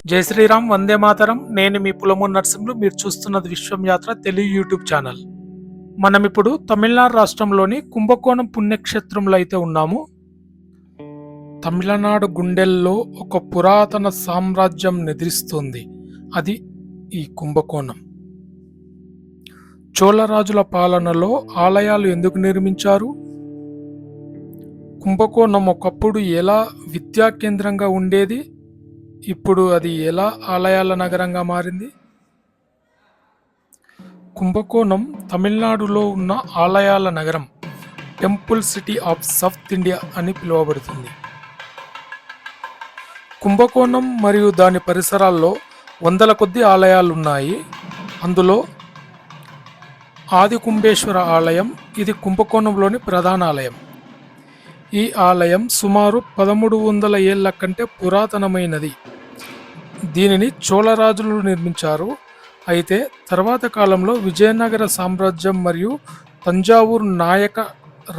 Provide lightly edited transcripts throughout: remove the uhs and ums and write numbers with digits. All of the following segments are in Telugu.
జై శ్రీరామ్, వందే మాతరం. నేను మీ పులము నర్సింహులు. మీరు చూస్తున్నది విశ్వం యాత్ర తెలుగు యూట్యూబ్ ఛానల్. మనం ఇప్పుడు తమిళనాడు రాష్ట్రంలోని కుంభకోణం పుణ్యక్షేత్రంలో అయితే ఉన్నాము. తమిళనాడు గుండెల్లో ఒక పురాతన సామ్రాజ్యం నిద్రిస్తుంది. అది ఈ కుంభకోణం. చోళరాజుల పాలనలో ఆలయాలు ఎందుకు నిర్మించారు? కుంభకోణం ఒకప్పుడు ఎలా విద్యా కేంద్రంగా ఉండేది, ఇప్పుడు అది ఎలా ఆలయాల నగరంగా మారింది? కుంభకోణం తమిళనాడులో ఉన్న ఆలయాల నగరం, temple city of south India అని పిలువబడుతుంది. కుంభకోణం మరియు దాని పరిసరాల్లో వందల కొద్ది ఆలయాలు ఉన్నాయి. అందులో ఆది కుంభేశ్వర ఆలయం, ఇది కుంభకోణంలోని ప్రధాన ఆలయం. ఈ ఆలయం సుమారు 1300 ఏళ్ల కంటే పురాతనమైనది. దీనిని చోళరాజులు నిర్మించారు. అయితే తర్వాత కాలంలో విజయనగర సామ్రాజ్యం మరియు తంజావూరు నాయక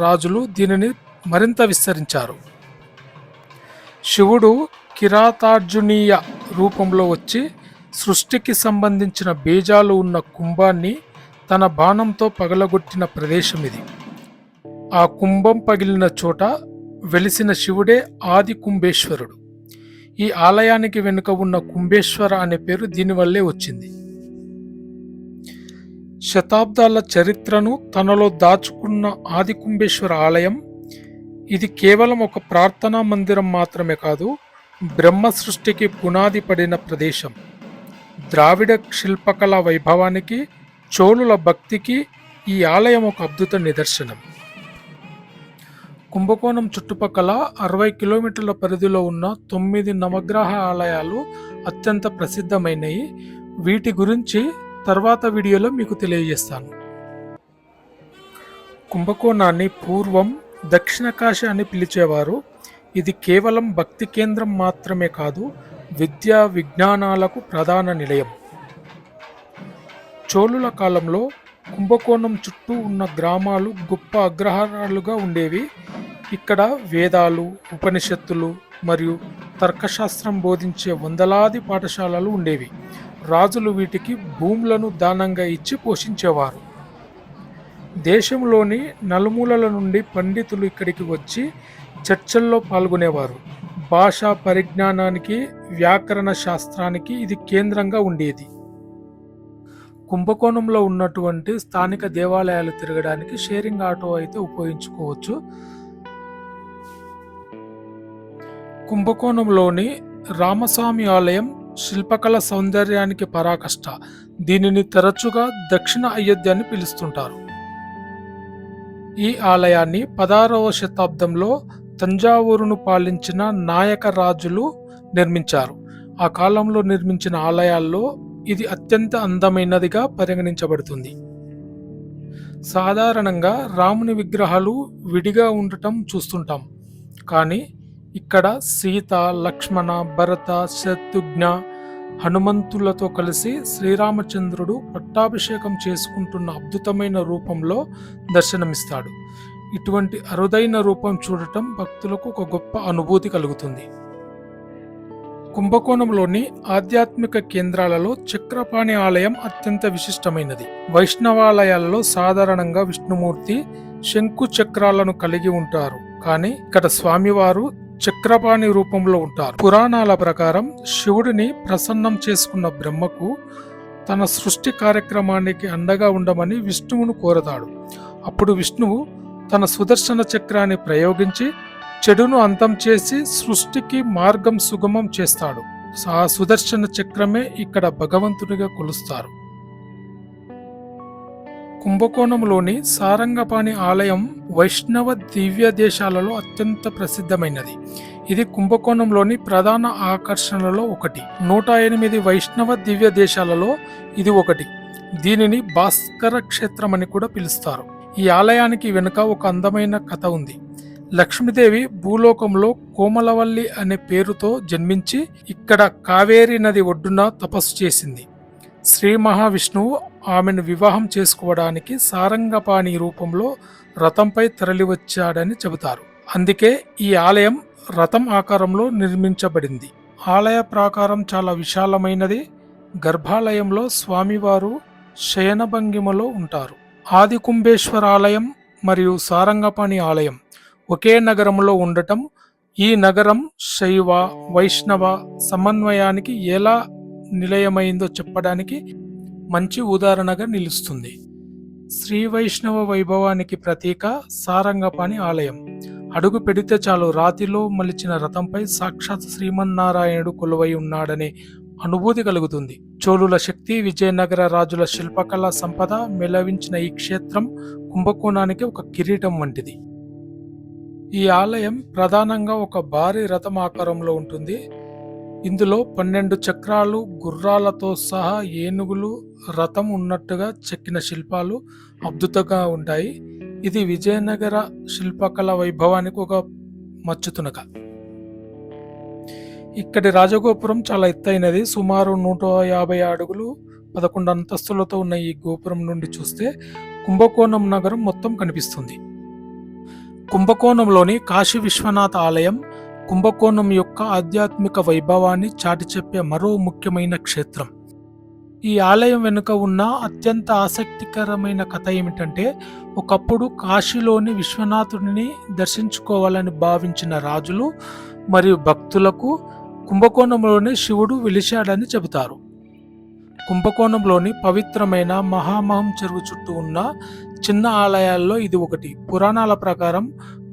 రాజులు దీనిని మరింత విస్తరించారు. శివుడు కిరాతార్జునీయ రూపంలో వచ్చి సృష్టికి సంబంధించిన బీజాలు ఉన్న కుంభాన్ని తన బాణంతో పగలగొట్టిన ప్రదేశం ఇది. ఆ కుంభం పగిలిన చోట వెలిసిన శివుడే ఆది కుంభేశ్వరుడు. ఈ ఆలయానికి వెనుక ఉన్న కుంభేశ్వర అనే పేరు దీనివల్లే వచ్చింది. శతాబ్దాల చరిత్రను తనలో దాచుకున్న ఆది కుంభేశ్వర ఆలయం ఇది కేవలం ఒక ప్రార్థనా మందిరం మాత్రమే కాదు, బ్రహ్మ సృష్టికి పునాది పడిన ప్రదేశం. ద్రావిడ శిల్పకళా వైభవానికి, చోళుల భక్తికి ఈ ఆలయం ఒక అద్భుత నిదర్శనం. కుంభకోణం చుట్టుపక్కల 60 కిలోమీటర్ల పరిధిలో ఉన్న 9 నవగ్రహ ఆలయాలు అత్యంత ప్రసిద్ధమైనవి. వీటి గురించి తర్వాత వీడియోలో మీకు తెలియజేస్తాను. కుంభకోణాన్ని పూర్వం దక్షిణ కాశీ అని పిలిచేవారు. ఇది కేవలం భక్తి కేంద్రం మాత్రమే కాదు, విద్యా విజ్ఞానాలకు ప్రధాన నిలయం. చోళుల కాలంలో కుంభకోణం చుట్టూ ఉన్న గ్రామాలు గొప్ప అగ్రహారాలుగా ఉండేవి. ఇక్కడ వేదాలు, ఉపనిషత్తులు మరియు తర్కశాస్త్రం బోధించే వందలాది పాఠశాలలు ఉండేవి. రాజులు వీటికి భూములను దానంగా ఇచ్చి పోషించేవారు. దేశంలోని నలుమూలల నుండి పండితులు ఇక్కడికి వచ్చి చర్చల్లో పాల్గొనేవారు. భాషా పరిజ్ఞానానికి, వ్యాకరణ శాస్త్రానికి ఇది కేంద్రంగా ఉండేది. కుంభకోణంలో ఉన్నటువంటి స్థానిక దేవాలయాలు తిరగడానికి షేరింగ్ ఆటో అయితే ఉపయోగించుకోవచ్చు. కుంభకోణంలోని రామస్వామి ఆలయం శిల్పకళ సౌందర్యానికి పరాకాష్ట. దీనిని తరచుగా దక్షిణ అయోధ్య అని పిలుస్తుంటారు. ఈ ఆలయాన్ని 16వ శతాబ్దంలో తంజావూరును పాలించిన నాయక రాజులు నిర్మించారు. ఆ కాలంలో నిర్మించిన ఆలయాల్లో ఇది అత్యంత అందమైనదిగా పరిగణించబడుతుంది. సాధారణంగా రాముని విగ్రహాలు విడిగా ఉండటం చూస్తుంటాం, కానీ ఇక్కడ సీత, లక్ష్మణ, భరత, శత్రుఘ్న, హనుమంతులతో కలిసి శ్రీరామచంద్రుడు పట్టాభిషేకం చేసుకుంటున్న అద్భుతమైన రూపంలో దర్శనమిస్తాడు. ఇటువంటి అరుదైన రూపం చూడటం భక్తులకు ఒక గొప్ప అనుభూతి కలుగుతుంది. కుంభకోణంలోని ఆధ్యాత్మిక కేంద్రాలలో చక్రపాణి ఆలయం అత్యంత విశిష్టమైనది. వైష్ణవాలయాల్లో సాధారణంగా విష్ణుమూర్తి శంకు చక్రాలను కలిగి ఉంటారు, కానీ ఇక్కడ స్వామివారు చక్రపాణి రూపంలో ఉంటారు. పురాణాల ప్రకారం శివుడిని ప్రసన్నం చేసుకున్న బ్రహ్మకు తన సృష్టి కార్యక్రమానికి అండగా ఉండమని విష్ణువును కోరతాడు. అప్పుడు విష్ణువు తన సుదర్శన చక్రాన్ని ప్రయోగించి చెడును అంతం చేసి సృష్టికి మార్గం సుగమం చేస్తాడు. ఆ సుదర్శన చక్రమే ఇక్కడ భగవంతునిగా కొలుస్తారు. కుంభకోణంలోని సారంగపాణి ఆలయం వైష్ణవ దివ్య దేశాలలో అత్యంత ప్రసిద్ధమైనది. ఇది కుంభకోణంలోని ప్రధాన ఆకర్షణలలో ఒకటి. 108 వైష్ణవ దివ్య దేశాలలో ఇది ఒకటి. దీనిని భాస్కర క్షేత్రం అని కూడా పిలుస్తారు. ఈ ఆలయానికి వెనుక ఒక అందమైన కథ ఉంది. లక్ష్మీదేవి భూలోకంలో కోమలవల్లి అనే పేరుతో జన్మించి ఇక్కడ కావేరీ నది ఒడ్డున తపస్సు చేసింది. శ్రీ మహావిష్ణువు ఆమెను వివాహం చేసుకోవడానికి సారంగపాణి రూపంలో రథంపై తరలివచ్చాడని చెబుతారు. అందుకే ఈ ఆలయం రథం ఆకారంలో నిర్మించబడింది. ఆలయ ప్రాకారం చాలా విశాలమైనది. గర్భాలయంలో స్వామివారు శయనభంగిమలో ఉంటారు. ఆది కుంభేశ్వర ఆలయం మరియు సారంగపాణి ఆలయం ఒకే నగరంలో ఉండటం ఈ నగరం శైవ వైష్ణవ సమన్వయానికి ఎలా నిలయమైందో చెప్పడానికి మంచి ఉదాహరణగా నిలుస్తుంది. శ్రీ వైష్ణవ వైభవానికి ప్రతీక సారంగపాణి ఆలయం. అడుగు పెడితే చాలు రాతిలో మలిచిన రథంపై సాక్షాత్ శ్రీమన్నారాయణుడు కొలువై ఉన్నాడనే అనుభూతి కలుగుతుంది. చోళుల శక్తి, విజయనగర రాజుల శిల్పకళా సంపద మెలవించిన ఈ క్షేత్రం కుంభకోణానికి ఒక కిరీటం వంటిది. ఈ ఆలయం ప్రధానంగా ఒక భారీ రథం ఆకారంలో ఉంటుంది. ఇందులో 12 చక్రాలు, గుర్రాలతో సహా ఏనుగులు, రథం ఉన్నట్టుగా చెక్కిన శిల్పాలు అద్భుతంగా ఉంటాయి. ఇది విజయనగర శిల్పకళ వైభవానికి ఒక మచ్చుతునక. ఇక్కడి రాజగోపురం చాలా ఎత్తైనది. సుమారు 150 అడుగులు 11 అంతస్తులతో ఉన్న ఈ గోపురం నుండి చూస్తే కుంభకోణం నగరం మొత్తం కనిపిస్తుంది. కుంభకోణంలోని కాశీ విశ్వనాథ ఆలయం కుంభకోణం యొక్క ఆధ్యాత్మిక వైభవాన్ని చాటి చెప్పే మరో ముఖ్యమైన క్షేత్రం. ఈ ఆలయం వెనుక ఉన్న అత్యంత ఆసక్తికరమైన కథ ఏమిటంటే, ఒకప్పుడు కాశీలోని విశ్వనాథుడిని దర్శించుకోవాలని భావించిన రాజులు మరియు భక్తులకు కుంభకోణంలోని శివుడు వెలిశాడని చెబుతారు. కుంభకోణంలోని పవిత్రమైన మహామహం చెరువు చుట్టూ ఉన్న చిన్న ఆలయాల్లో ఇది ఒకటి. పురాణాల ప్రకారం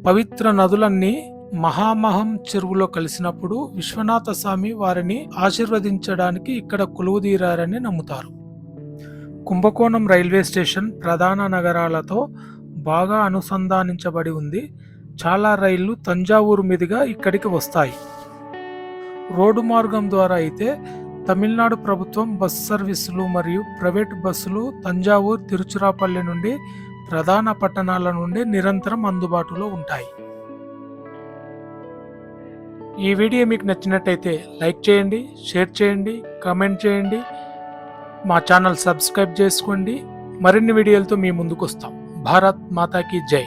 పవిత్ర నదులన్నీ మహామహం చెరువులో కలిసినప్పుడు విశ్వనాథ స్వామి వారిని ఆశీర్వదించడానికి ఇక్కడ కొలువుదీరారని నమ్ముతారు. కుంభకోణం రైల్వే స్టేషన్ ప్రధాన నగరాలతో బాగా అనుసంధానించబడి ఉంది. చాలా రైళ్లు తంజావూరు మీదుగా ఇక్కడికి వస్తాయి. రోడ్డు మార్గం ద్వారా అయితే తమిళనాడు ప్రభుత్వం బస్ సర్వీసులు మరియు ప్రైవేటు బస్సులు తంజావూరు, తిరుచిరాపల్లి నుండి ప్రధాన పట్టణాల నుండి నిరంతరం అందుబాటులో ఉంటాయి. ఈ వీడియో మీకు నచ్చినట్టయితే లైక్ చేయండి, షేర్ చేయండి, కామెంట్ చేయండి. మా ఛానల్ సబ్స్క్రైబ్ చేసుకోండి. మరిన్ని వీడియోలతో మీ ముందుకు వస్తాం. భారత్ మాతాకి జై.